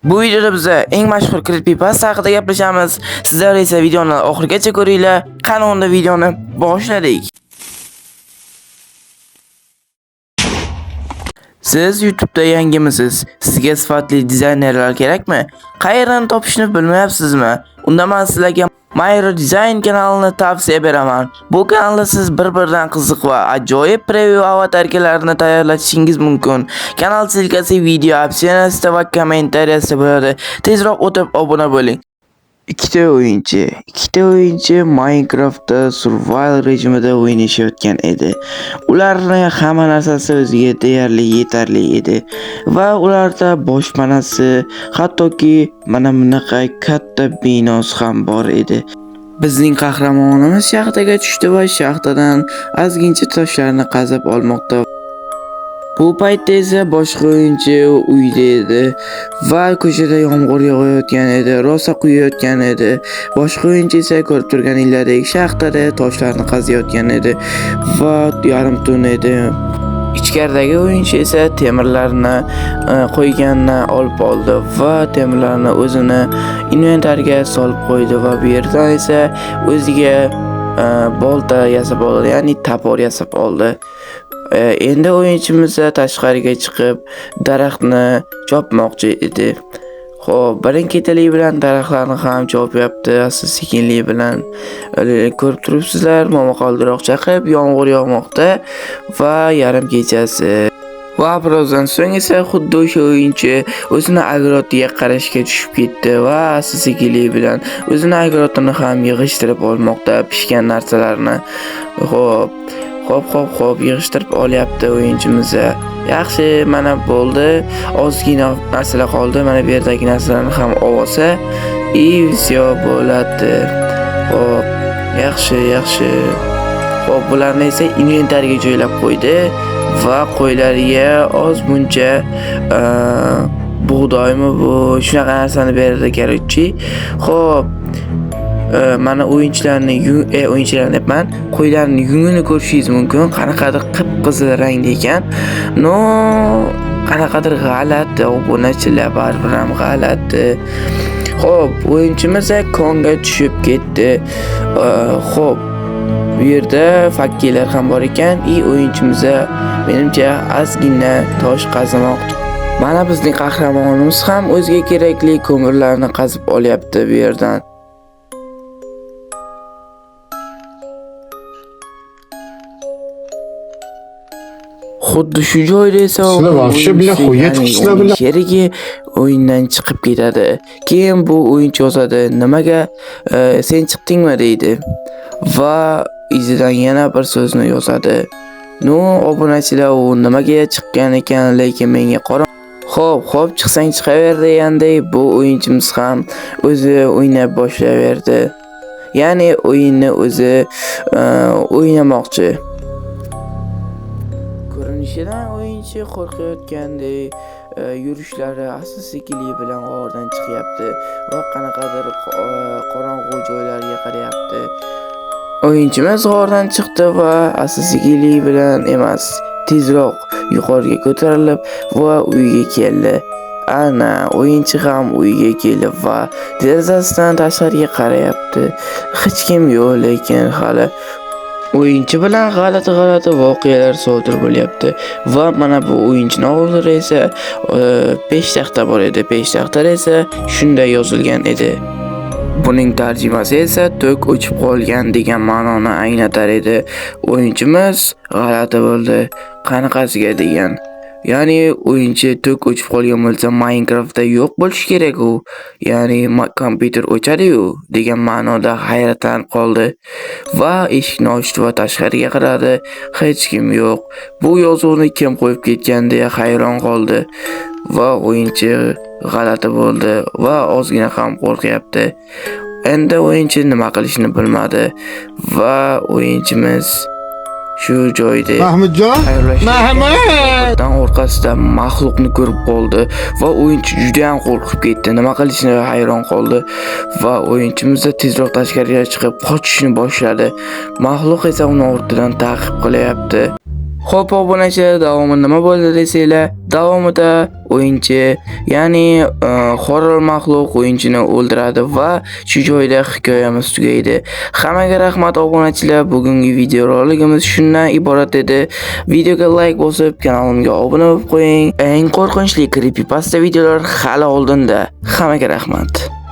Bu videoda biz eng mashhur creepypasta haqida gaplashamiz. Sizlar esa videoni oxirigacha ko'ringlar. Qani unda videoni boshladik. Siz YouTube'da yangimisiz? Sizga sifatli dizaynerlar kerakmi? Qayerdan topishni bilmayapsizmi? Unda men sizlarga Mayro Design kanalini tavsiya beraman. Bu kanalda siz bir-biridan qiziq va ajoyib preview avatarkalarni tayyorlashingiz mumkin. Kanal silkasi video opsiyasida va kommentariyasida bo'ladi. Tezroq o'tib obuna bo'ling. Ikkita o'yinchi Minecraftda survival rejimida o'ynashayotgan edi. Ularning hamma narsasi o'ziga deyarli yetarli edi va ularda boshpanasi, hattoki mana bunaqa katta binosi ham bor edi. Bizning qahramonimiz shaxtaga tushdi va shaxtadan ozgincha toshlarni qazib olmoqda. Bu paytda esa boshqa o'yinchi uyda edi va ko'chada yomg'ir yog'ayotgan edi, rosa quyayotgan edi. Boshqa o'yinchi esa ko'rib turganinglardek shaxtada toshlarni qaziyotgan edi va yarim tun edi. Ichkaridagi o'yinchi esa temirlarni qo'yganini olib oldi va temirlarni o'zini inventariga solib qo'ydi va bu yerdan esa o'ziga bolta yasab oldi, ya'ni tapor yasab oldi. Endi o'yinchimiz tashqariga chiqib daraxtni chopmoqchi edi. Xo'p, birin-ketalik bilan daraxtlarni ham chopyapti, asta-sekinlik bilan. Ko'rib turibsizlar, momaqaldiroq chaqib yomg'ir yog'moqda va yarim kechasi. Va birozdan so'ng esa xuddi o'sha o'yinchi o'zini agrodiga qarashga tushib ketdi va asta-sekinlik bilan o'zini agrodini ham yig'ishtirib olmoqda, pishgan narsalarni. Xo'p, yig'ishtirib olyapti o'yinchimiz. Yaxshi, mana bo'ldi. Ozgina narsalar qoldi. Mana bu yerdagi narsalarni ham olsa, visyo bo'ladi. Xo'p, yaxshi. Xo'p, bularni esa inventariga joylab qo'ydi va qo'ylariga ozmuncha bug'doymi bu, shunaqa narsani berdi garchi. Xo'p, mana o'yinchilarni deyapman, qo'ylarning yungini ko'rishingiz mumkin. Qanaqadir qip-qizil rangda ekan. Qanaqadir g'alati, obunachilar baribir ham g'alati. Xo'p, o'yinchimiz konga tushib ketdi. Xo'p, bu yerda fakkilar ham bor ekan. O'yinchimiz menimcha ozgina tosh qazamoqda. Mana bizning qahramonimiz ham o'ziga kerakli ko'mirlarni qazib olyapti bu yerdan. Xuddi shu joyda esa sherigi o'yindan chiqib ketadi. Keyin bu o'yinchi yozadi, nimaga sen chiqdingmi deydi va izidan yana bir so'zni yozadi. Obunachilar u nimaga chiqqan ekan, lekin menga qora. Xo'p, chiqsang chiqaver deganday bu o'yinchimiz ham o'zi o'ynab boshlayverdi. Ya'ni o'yinni o'zi o'ynamoqchi. Ko'rinishidan o'yinchi qo'rqayotgandek, yurishlari asta-sekinlik bilan g'ordan chiqyapti va qanaqadir qorong'u joylarga qarayapti. O'yinchimiz g'ordan chiqdi va asta-sekinlik bilan emas, tezroq yuqoriga ko'tarilib va uyga keldi. Ana, o'yinchi ham uyga kelib va derazasidan tashqariga qarayapti. Hech kim yo'q, lekin hali o'yinchi bilan g'alati voqealar sodir bo'lyapti va mana bu o'yinchining oldida esa peshtaxta bor edi. Peshtaxtada esa shunday yozilgan edi. Buning tarjimasi esa tok o'chib qolgan degan ma'noni anglatar edi. O'yinchimiz g'alati bo'ldi. Qanaqasiga degan. Ya'ni o'yinchi tok o'chib qolgan bo'lsa Minecraftda yo'q bo'lishi kerak u. Ya'ni kompyuter o'chadi-yu degan ma'noda hayratlanib qoldi va eshikni ochdi va tashqariga qaradi. Hech kim yo'q. Bu yozuvni kim qo'yib ketgan deya hayron qoldi va o'yinchi g'alati bo'ldi va ozgina ham qo'rqyapti. Endi o'yinchi nima qilishni bilmadi va o'yinchimiz shu joyda Mahmudjon orqasida maxluqni ko'rib qoldi va o'yinchi juda ham qo'rqib ketdi. Nima qilishini hayron qoldi va o'yinchimiz tezroq tashqariga chiqib qochishni boshladi. Maxluq esa uni ortidan ta'qib qilyapti. Xo'p, obunachilar, davomi nima bo'ldi desanglar, davomida o'yinchi, ya'ni horror maxluq o'yinchini o'ldiradi va shu joyda hikoyamiz tugaydi. Hammaga rahmat obunachilar. Bugungi videorolikimiz shundan iborat edi. Videoga like bosib, kanalimga obuna bo'lib qo'ying. Eng qo'rqinchli creepypasta videolar hali oldinda. Hammaga rahmat.